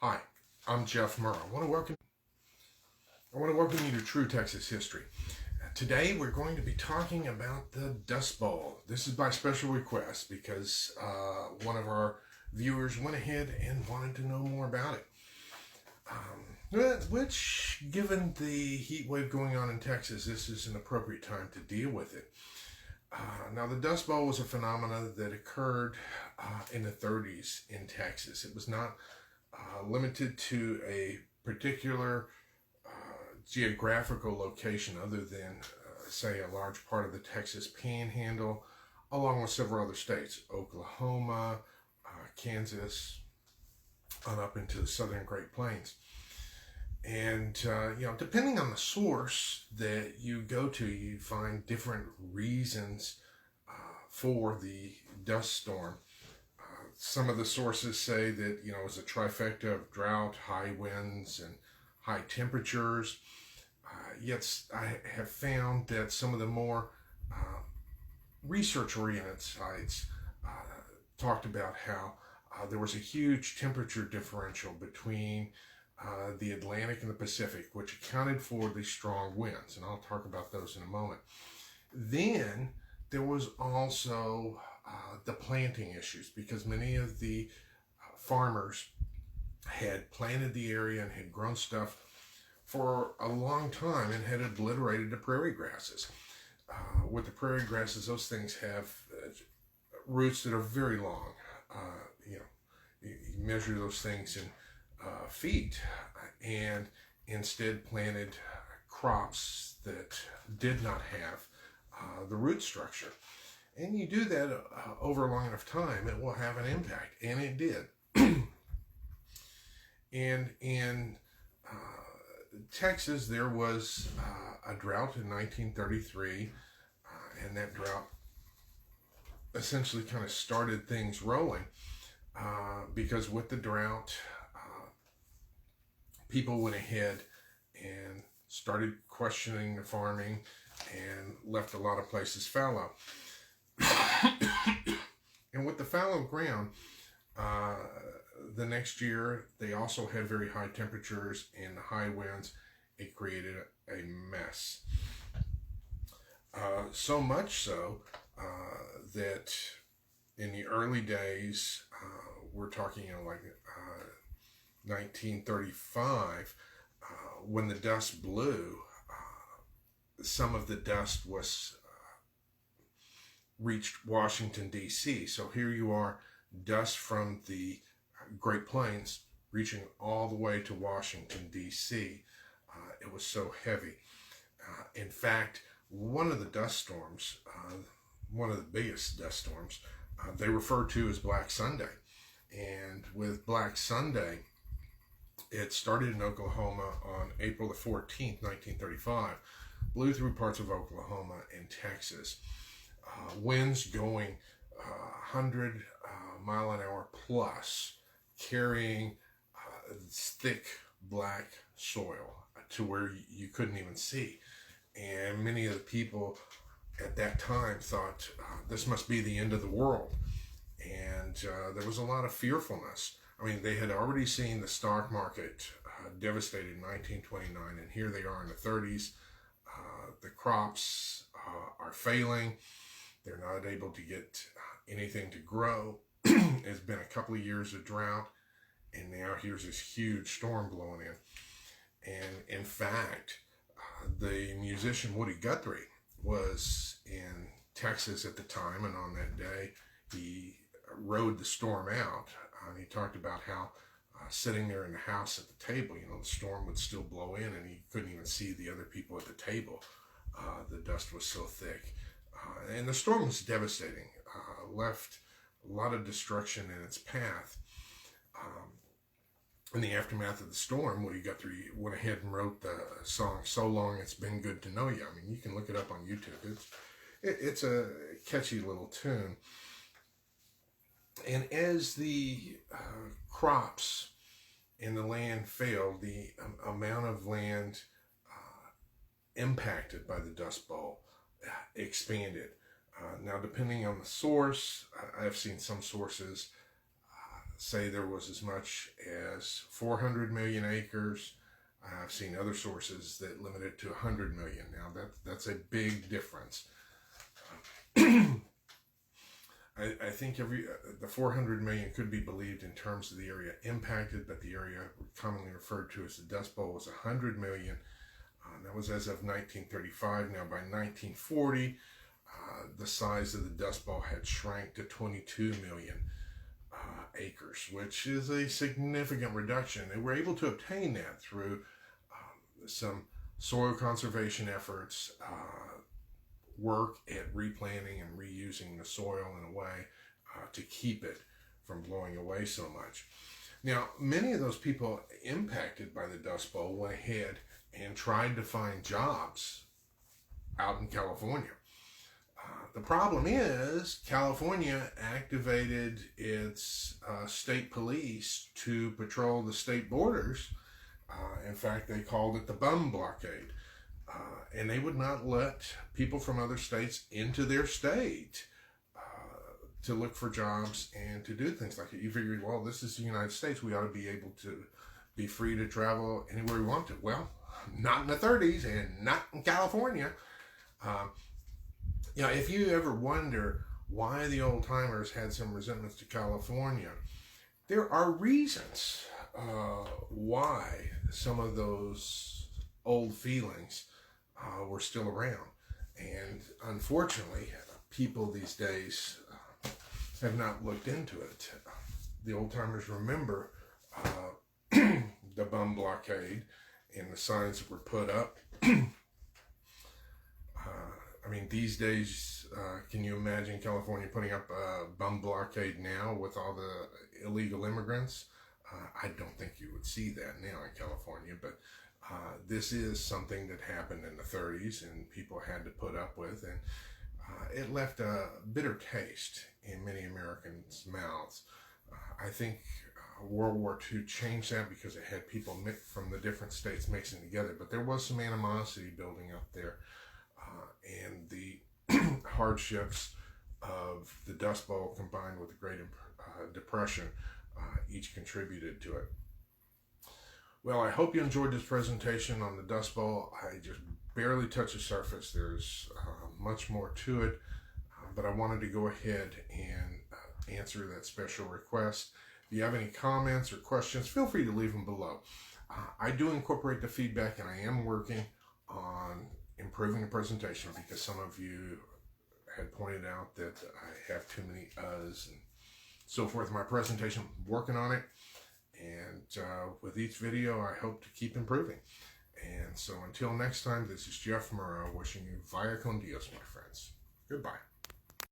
Hi, I'm Jeff Murrow. I want to welcome you to True Texas History. Today we're going to be talking about the Dust Bowl. This is by special request because one of our viewers went ahead and wanted to know more about it. Which, given the heat wave going on in Texas, this is an appropriate time to deal with it. Now, the Dust Bowl was a phenomenon that occurred in the 30s in Texas. It was not limited to a particular geographical location other than, say, a large part of the Texas Panhandle, along with several other states, Oklahoma, Kansas, and up into the southern Great Plains. And, depending on the source that you go to, you find different reasons for the dust storm. Some of the sources say that, it was a trifecta of drought, high winds, and high temperatures. Yet I have found that some of the more research-oriented sites talked about how there was a huge temperature differential between the Atlantic and the Pacific, which accounted for the strong winds, and I'll talk about those in a moment. Then there was also the planting issues, because many of the farmers had planted the area and had grown stuff for a long time and had obliterated the prairie grasses. With the prairie grasses, those things have roots that are very long. You measure those things in feet, and instead planted crops that did not have the root structure. And you do that over a long enough time, it will have an impact, and it did. And in Texas, there was a drought in 1933, and that drought essentially kind of started things rolling, because with the drought, people went ahead and started questioning the farming and left a lot of places fallow. And with the fallow ground, the next year, they also had very high temperatures and high winds. It created a mess. So much so that in the early days, we're talking like 1935, when the dust blew, some of the dust was reached Washington, D.C. So here you are, dust from the Great Plains reaching all the way to Washington, D.C. It was so heavy. In fact, one of the dust storms, one of the biggest dust storms, they refer to as Black Sunday. And with Black Sunday, it started in Oklahoma on April the 14th, 1935, blew through parts of Oklahoma and Texas. Winds going 100 mile an hour plus, carrying thick black soil to where you couldn't even see. And many of the people at that time thought this must be the end of the world. And there was a lot of fearfulness. I mean, they had already seen the stock market devastated in 1929, and here they are in the 30s. The crops are failing. They're not able to get anything to grow. It's been a couple of years of drought, and now here's this huge storm blowing in. And in fact, the musician Woody Guthrie was in Texas at the time, and on that day, he rode the storm out. He talked about how sitting there in the house at the table, the storm would still blow in, and he couldn't even see the other people at the table. The dust was so thick. And the storm was devastating, left a lot of destruction in its path. In the aftermath of the storm, Woody Guthrie went ahead and wrote the song "So Long It's Been Good to Know You." I mean, you can look it up on YouTube. It's a catchy little tune. And as the crops in the land failed, the amount of land impacted by the Dust Bowl expanded. Now, depending on the source, I've seen some sources say there was as much as 400 million acres. I've seen other sources that limit it to 100 million. Now that's a big difference. I think the 400 million could be believed in terms of the area impacted, but the area commonly referred to as the Dust Bowl was 100 million. That was as of 1935. Now by 1940, the size of the Dust Bowl had shrank to 22 million acres, which is a significant reduction. They were able to obtain that through some soil conservation efforts, work at replanting and reusing the soil in a way to keep it from blowing away so much. Now, many of those people impacted by the Dust Bowl went ahead and tried to find jobs out in California. The problem is California activated its state police to patrol the state borders. In fact, they called it the bum blockade. And they would not let people from other states into their state to look for jobs and to do things like that. You figure, well, this is the United States. We ought to be able to be free to travel anywhere we want to. Well, not in the 30s and not in California. If you ever wonder why the old timers had some resentments to California, there are reasons why some of those old feelings were still around. And unfortunately, people these days have not looked into it. The old timers remember the bum blockade and the signs that were put up. These days, can you imagine California putting up a bum blockade now with all the illegal immigrants? I don't think you would see that now in California, but this is something that happened in the 30s and people had to put up with, and it left a bitter taste in many Americans' mouths. I think World War II changed that because it had people from the different states mixing together, but there was some animosity building up there, and the hardships of the Dust Bowl combined with the Great Depression each contributed to it. Well, I hope you enjoyed this presentation on the Dust Bowl. I just barely touched the surface. There's much more to it, but I wanted to go ahead and answer that special request. If you have any comments or questions, feel free to leave them below. I do incorporate the feedback, and I am working on improving the presentation because some of you had pointed out that I have too many uhs and so forth in my presentation. I'm working on it. And with each video, I hope to keep improving. And so until next time, this is Jeff Murrow wishing you vaya con Dios, my friends. Goodbye.